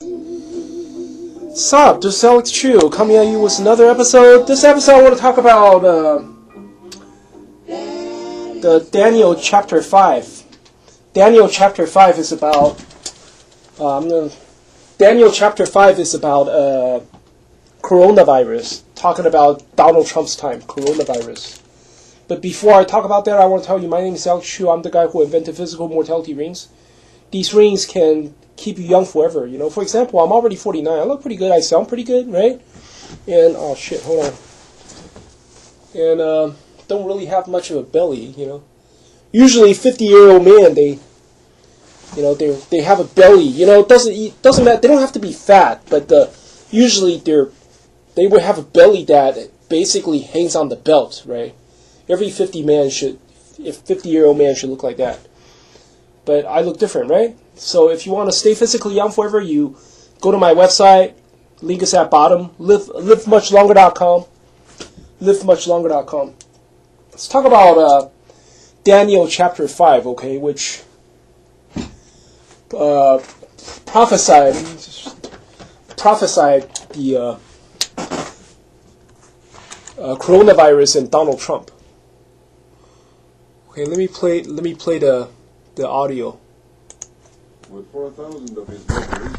Sup, this is Alex Chu coming at you with another episode. This episode I want to talk about the Daniel chapter 5. Daniel chapter 5 is about coronavirus, talking about Donald Trump's time, coronavirus. But before I talk about that, I want to tell you my name is Alex Chu. I'm the guy who invented physical mortality rings. These rings can keep you young forever. You know, for example, I'm already 49. I look pretty good. I sound pretty good, right? And oh shit, hold on. And don't really have much of a belly. You know, usually 50-year-old men they have a belly. You know, it doesn't matter. They don't have to be fat, but usually they would have a belly that basically hangs on the belt, right? Every 50-year-old man should look like that. But I look different, right? So if you want to stay physically young forever, you go to my website. Link is at bottom. Livemuchlonger.com. Livemuchlonger.com. Let's talk about Daniel chapter 5, okay, which prophesied the coronavirus and Donald Trump. Okay, let me play the audio. With 4,000 of his brothers, and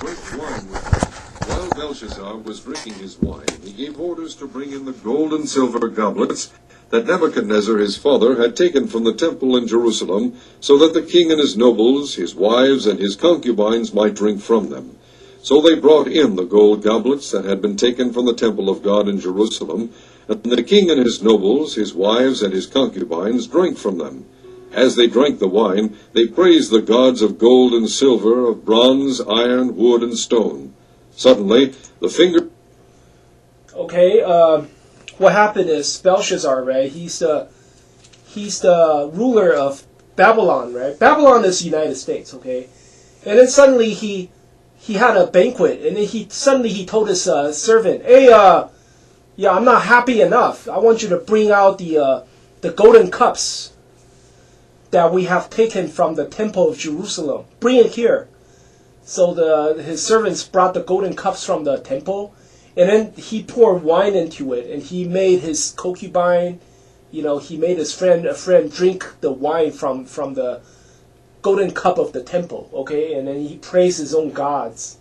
drank wine with them. While Belshazzar was drinking his wine, he gave orders to bring in the gold and silver goblets that Nebuchadnezzar his father had taken from the temple in Jerusalem, so that the king and his nobles, his wives, and his concubines might drink from them. So they brought in the gold goblets that had been taken from the temple of God in Jerusalem, and the king and his nobles, his wives, and his concubines drank from them. As they drank the wine, they praised the gods of gold and silver, of bronze, iron, wood, and stone. Suddenly, the finger... Okay, what happened is Belshazzar, right? He's the ruler of Babylon, right? Babylon is the United States, okay? And then suddenly he had a banquet, and then he told his servant, "Hey, yeah, I'm not happy enough. I want you to bring out the golden cups that we have taken from the temple of Jerusalem. Bring it here." So his servants brought the golden cups from the temple, and then he poured wine into it, and he made his concubine, he made his friend drink the wine from the golden cup of the temple, okay? And then he praised his own gods.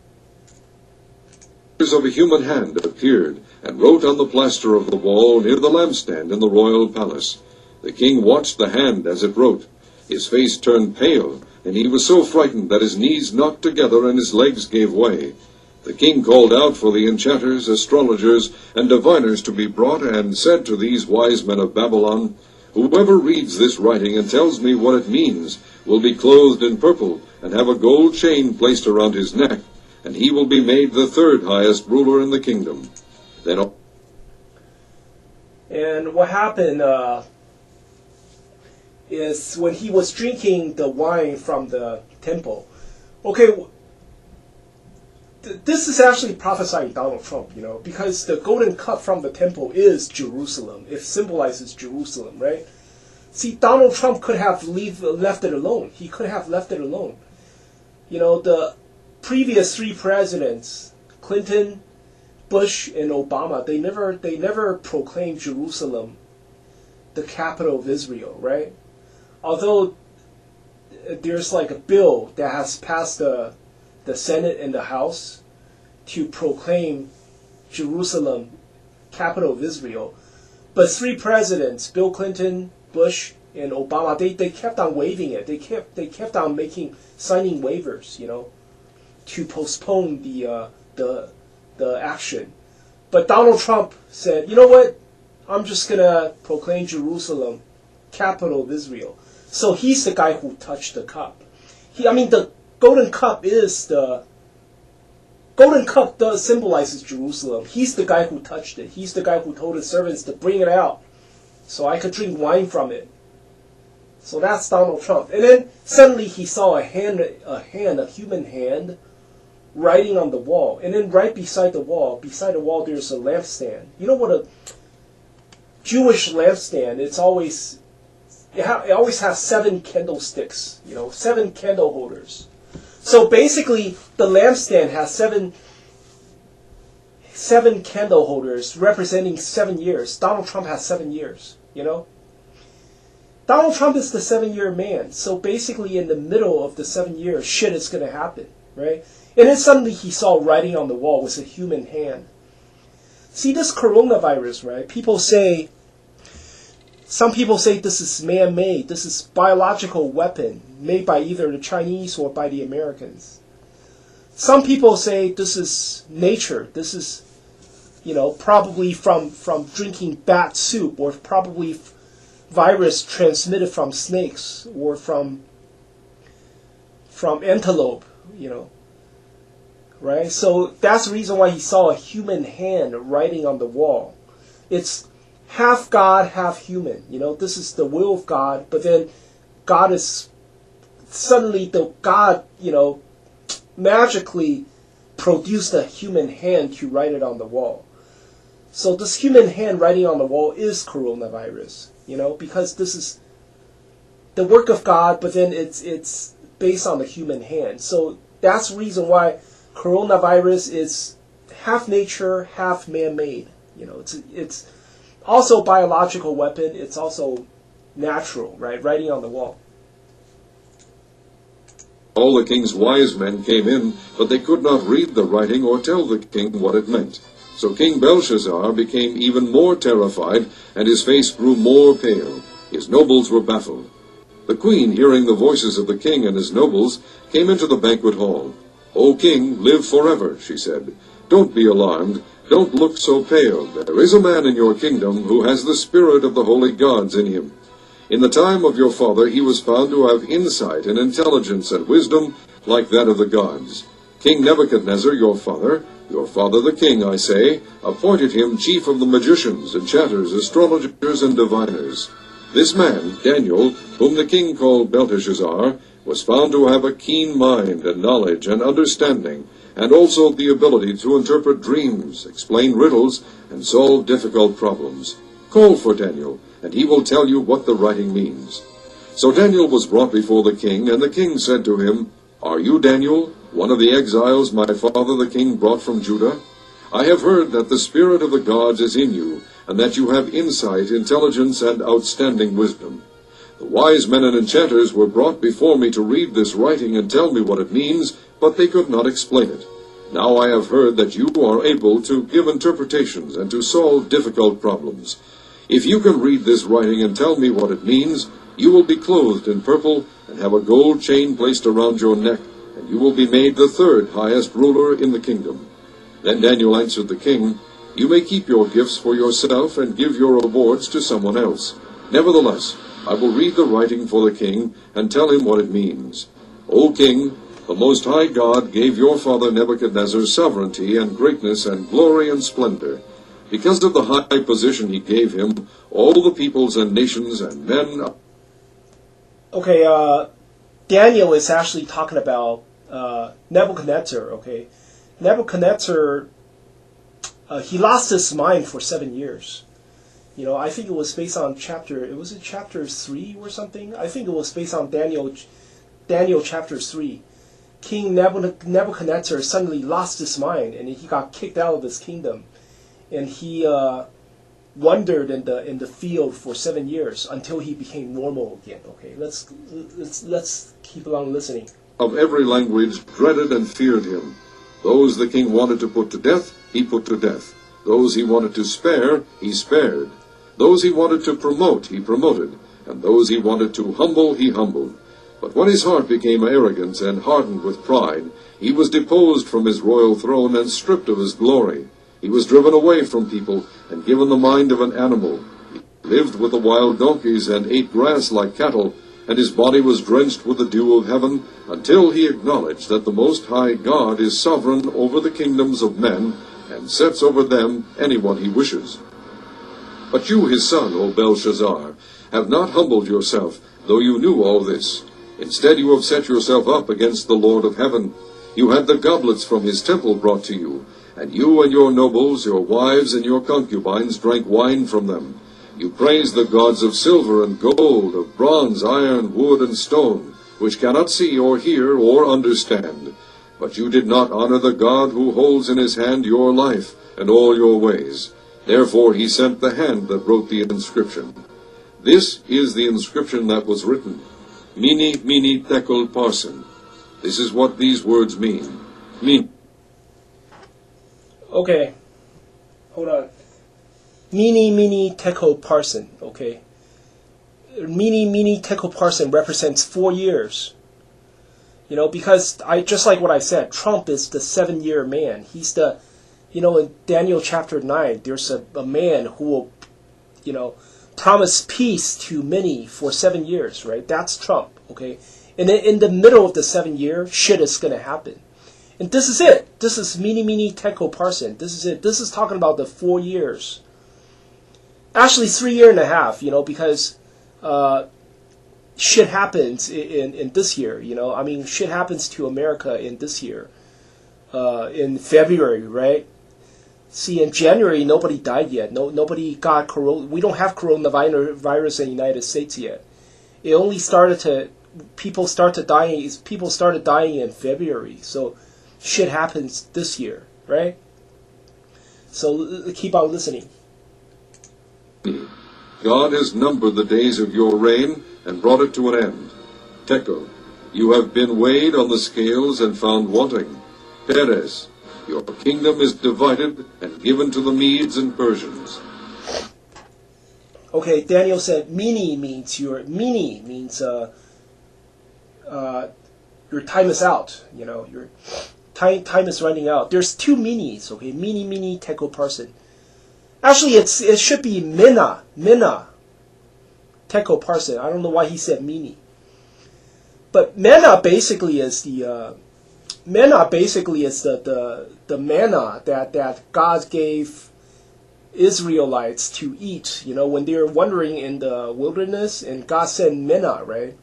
Of a human hand appeared, and wrote on the plaster of the wall near the lampstand in the royal palace. The king watched the hand as it wrote. His face turned pale, and he was so frightened that his knees knocked together and his legs gave way. The king called out for the enchanters, astrologers, and diviners to be brought, and said to these wise men of Babylon, "Whoever reads this writing and tells me what it means will be clothed in purple, and have a gold chain placed around his neck, and he will be made the third highest ruler in the kingdom." Then, and what happened is when he was drinking the wine from the temple. Okay, this is actually prophesying Donald Trump, because the golden cup from the temple is Jerusalem. It symbolizes Jerusalem, right? See, Donald Trump could have left it alone. He could have left it alone. The previous three presidents, Clinton, Bush, and Obama, they never proclaimed Jerusalem the capital of Israel, right? Although there's like a bill that has passed the Senate and the House to proclaim Jerusalem capital of Israel, but three presidents, Bill Clinton, Bush, and Obama, they kept on waiving it. They kept on signing waivers, to postpone the action. But Donald Trump said, "You know what? I'm just gonna proclaim Jerusalem capital of Israel." So he's the guy who touched the cup. The golden cup does symbolizes Jerusalem. He's the guy who touched it. He's the guy who told his servants to bring it out so I could drink wine from it. So that's Donald Trump. And then suddenly he saw a human hand, writing on the wall. And then right beside the wall there's a lampstand. You know what a Jewish lampstand, it always has 7 candlesticks, 7 candle holders. So basically, the lampstand has seven candle holders representing 7 years. Donald Trump has 7 years, you know? Donald Trump is the 7-year man. So basically in the middle of the 7 years, shit is going to happen, right? And then suddenly he saw writing on the wall with a human hand. See, this coronavirus, right? Some people say this is man-made. This is biological weapon made by either the Chinese or by the Americans. Some people say this is nature. This is, probably from drinking bat soup, or probably virus transmitted from snakes or from antelope, right? So that's the reason why he saw a human hand writing on the wall. It's half God, half human. This is the will of God, but then God is suddenly magically produced a human hand to write it on the wall. So this human hand writing on the wall is coronavirus, because this is the work of God, but then it's based on the human hand. So that's the reason why coronavirus is half nature, half man-made. It's also a biological weapon. It's also natural, right? Writing on the wall. All the king's wise men came in, but they could not read the writing or tell the king what it meant. So King Belshazzar became even more terrified, and his face grew more pale. His nobles were baffled. The queen, hearing the voices of the king and his nobles, came into the banquet hall. "O king, live forever," she said. "Don't be alarmed. Don't look so pale. There is a man in your kingdom who has the spirit of the holy gods in him. In the time of your father he was found to have insight and intelligence and wisdom like that of the gods. King Nebuchadnezzar, your father the king, I say, appointed him chief of the magicians, enchanters, astrologers, and diviners. This man, Daniel, whom the king called Belteshazzar, was found to have a keen mind and knowledge and understanding, and also the ability to interpret dreams, explain riddles, and solve difficult problems. Call for Daniel, and he will tell you what the writing means." So Daniel was brought before the king, and the king said to him, "Are you Daniel, one of the exiles my father the king brought from Judah? I have heard that the spirit of the gods is in you, and that you have insight, intelligence, and outstanding wisdom. The wise men and enchanters were brought before me to read this writing and tell me what it means, but they could not explain it. Now I have heard that you are able to give interpretations and to solve difficult problems. If you can read this writing and tell me what it means, you will be clothed in purple and have a gold chain placed around your neck, and you will be made the third highest ruler in the kingdom." Then Daniel answered the king, "You may keep your gifts for yourself and give your rewards to someone else. Nevertheless, I will read the writing for the king and tell him what it means. O king, the Most High God gave your father Nebuchadnezzar sovereignty and greatness and glory and splendor. Because of the high position he gave him, all the peoples and nations and men..." Okay, Daniel is actually talking about Nebuchadnezzar, okay? Nebuchadnezzar, he lost his mind for 7 years. I think it was based on chapter 3 or something? I think it was based on Daniel chapter 3. King Nebuchadnezzar suddenly lost his mind, and he got kicked out of his kingdom. And he wandered in the field for 7 years until he became normal again. Okay, let's keep on listening. "Of every language dreaded and feared him. Those the king wanted to put to death, he put to death. Those he wanted to spare, he spared. Those he wanted to promote, he promoted. And those he wanted to humble, he humbled. But when his heart became arrogant and hardened with pride, he was deposed from his royal throne and stripped of his glory. He was driven away from people and given the mind of an animal. He lived with the wild donkeys and ate grass like cattle, and his body was drenched with the dew of heaven, until he acknowledged that the Most High God is sovereign over the kingdoms of men, and sets over them anyone he wishes. But you, his son, O Belshazzar, have not humbled yourself, though you knew all this. Instead you have set yourself up against the Lord of heaven. You had the goblets from his temple brought to you, and you and your nobles, your wives, and your concubines drank wine from them. You praised the gods of silver and gold, of bronze, iron, wood, and stone, which cannot see or hear or understand. But you did not honor the God who holds in his hand your life and all your ways. Therefore he sent the hand that wrote the inscription. This is the inscription that was written, Mene, Mene, Tekel, Parsin. This is what these words mean. Okay, hold on. Mene, Mene, Tekel, Parsin. Okay. Mene, Mene, Tekel, Parsin represents 4 years. You know, because just like what I said, Trump is the 7-year man. He's the, in Daniel chapter 9, there's a man who will, promise peace to many for 7 years, right? That's Trump, okay? And then in the middle of the 7 year, shit is going to happen. And this is it. This is Mene, Mene, Tekel, Parsin. This is it. This is talking about the 4 years. Actually, 3 years and a half, because shit happens in this year, I mean, shit happens to America in this year. In February, right? See, in January, nobody died yet. Nobody got corona. We don't have coronavirus in the United States yet. It only people started dying in February. So shit happens this year, right? So keep on listening. God has numbered the days of your reign and brought it to an end. Tekel, you have been weighed on the scales and found wanting. Peres, your kingdom is divided and given to the Medes and Persians. Okay, Daniel said Mene means your time is out. Your time is running out. There's 2 menes. Okay, Mene, Mene, Tekel, Parsin. Actually, it should be Mena, Tekel, Parsin. I don't know why he said Mene. But Mena basically is the manna that God gave Israelites to eat, when they were wandering in the wilderness, and God sent manna, right?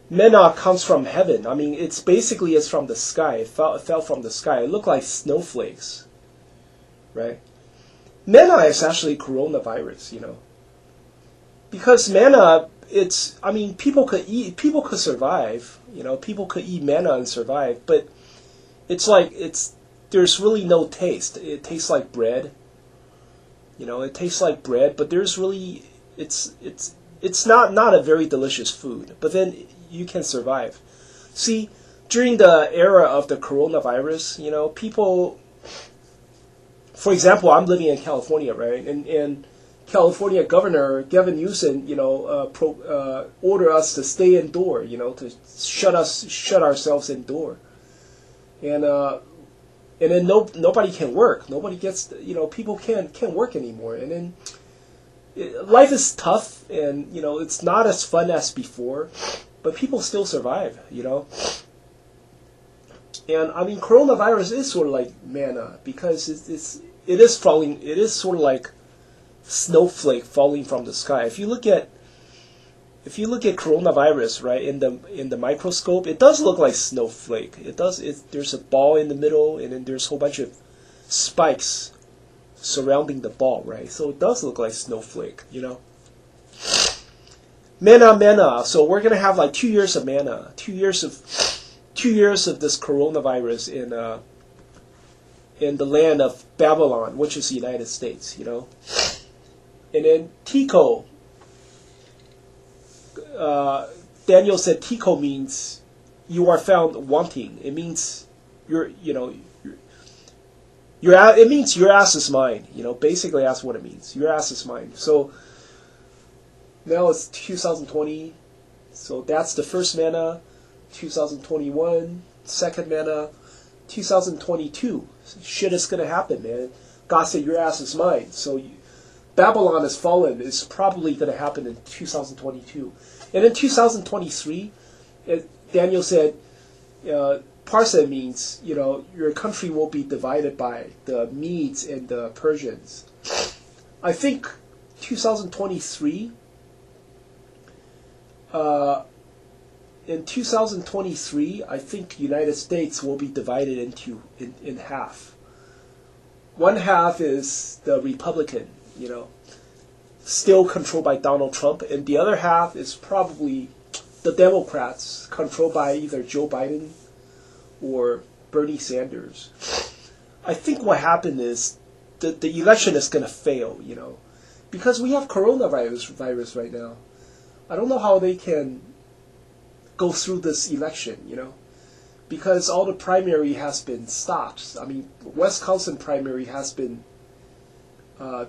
Manna comes from heaven. I mean, it's from the sky. It fell from the sky. It looked like snowflakes, right? Manna is actually coronavirus, because manna, people could survive, people could eat manna and survive, but there's really no taste. It tastes like bread, it tastes like bread, but there's really, it's not a very delicious food, but then you can survive. See, during the era of the coronavirus, people, for example, I'm living in California, right, and California Governor Gavin Newsom, order us to stay indoor, to shut ourselves indoor, and then nobody can work. Nobody gets, people can't work anymore, and then life is tough, and it's not as fun as before, but people still survive, And I mean, coronavirus is sort of like manna, because it is sort of like snowflake falling from the sky. If you look at coronavirus, right, in the microscope, it does look like snowflake. There's a ball in the middle, and then there's a whole bunch of spikes surrounding the ball, right? So it does look like snowflake, Manna. So we're gonna have like 2 years of manna, 2 years of this coronavirus in the land of Babylon, which is the United States, And then Tekel, Daniel said Tekel means you are found wanting. It means it means your ass is mine. Basically that's what it means. Your ass is mine. So now it's 2020. So that's the first manna. 2021, second manna. 2022. Shit is gonna happen, man. God said your ass is mine. So Babylon has fallen. It's probably going to happen in 2022. And in 2023, Daniel said, Parsa means, your country will be divided by the Medes and the Persians. I think 2023, in 2023, I think United States will be divided in half. One half is the Republican, still controlled by Donald Trump, and the other half is probably the Democrats, controlled by either Joe Biden or Bernie Sanders, I think what happened is the election is going to fail, because we have coronavirus right now. I don't know how they can go through this election, because all the primary has been stopped. I mean, Wisconsin primary has been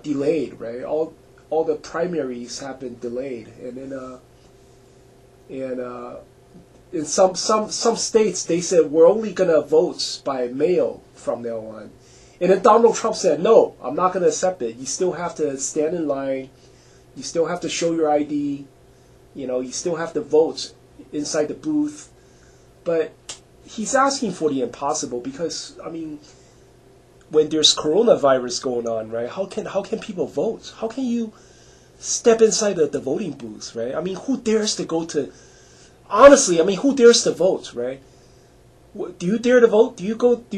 delayed, right? All the primaries have been delayed, and then in some states they said we're only gonna vote by mail from now on, and then Donald Trump said no, I'm not gonna accept it. You still have to stand in line, you still have to show your ID, you still have to vote inside the booth, but he's asking for the impossible because I mean, when there's coronavirus going on, right? How can people vote? How can you step inside the voting booth, right? I mean, who dares to go to? Honestly, I mean, who dares to vote, right? Do you dare to vote? Do you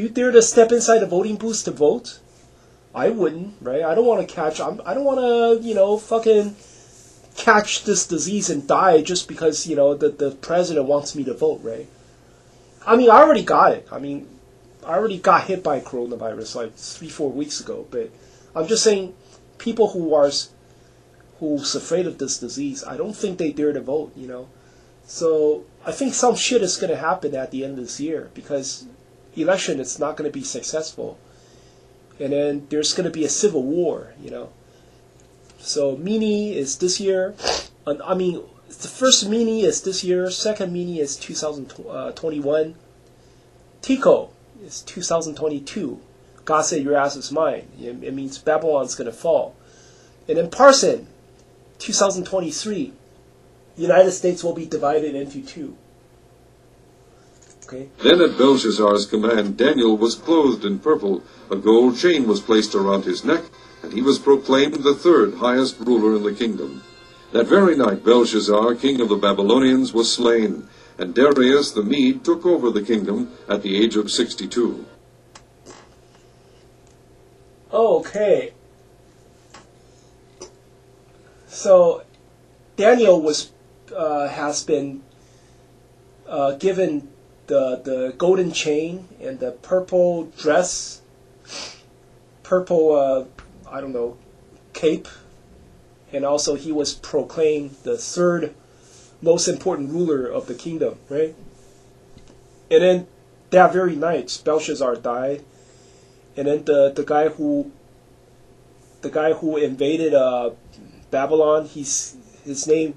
dare to step inside the voting booth to vote? I wouldn't, right? I don't want to I don't want to, fucking catch this disease and die just because, the president wants me to vote, right? I mean, I already got it. I mean, I already got hit by coronavirus like 3-4 weeks ago, but I'm just saying, people who's afraid of this disease, I don't think they dare to vote, So I think some shit is going to happen at the end of this year because election is not going to be successful, and then there's going to be a civil war, So mini is this year. I mean, the first mini is this year. Second mini is 2021. Tico is 2022. God said your ass is mine. It means Babylon's going to fall. And then Parson, 2023. The United States will be divided into two. Okay. Then at Belshazzar's command, Daniel was clothed in purple. A gold chain was placed around his neck, and he was proclaimed the third highest ruler in the kingdom. That very night Belshazzar, king of the Babylonians, was slain, and Darius the Mede took over the kingdom at the age of 62. Okay. So Daniel has been given the golden chain and the purple dress, purple cape, and also he was proclaimed the third most important ruler of the kingdom, right? And then that very night, Belshazzar died, and then the guy who invaded Babylon, his name,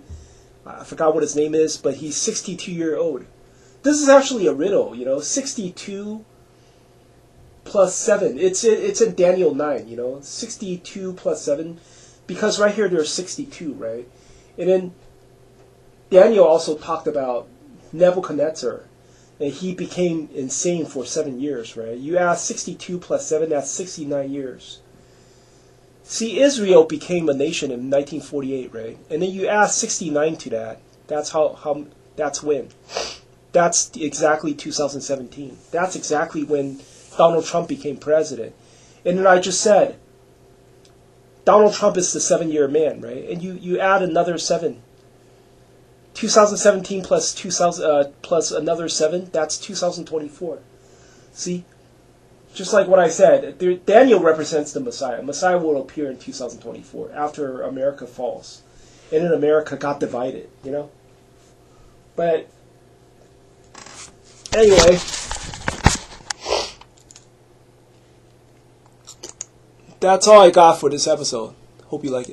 I forgot what his name is, but he's 62-year old. This is actually a riddle, 62 plus 7. It's in Daniel 9, 62 plus 7, because right here there's 62, right? And then Daniel also talked about Nebuchadnezzar, and he became insane for 7 years, right? You add 62 plus 7, that's 69 years. See, Israel became a nation in 1948, right? And then you add 69 to that. That's that's when. That's exactly 2017. That's exactly when Donald Trump became president. And then I just said, Donald Trump is the 7-year man, right? And you add another 7. 2017 plus another 7, that's 2024. See? Just like what I said, Daniel represents the Messiah. Messiah will appear in 2024 after America falls. And then America got divided, But anyway, that's all I got for this episode. Hope you like it.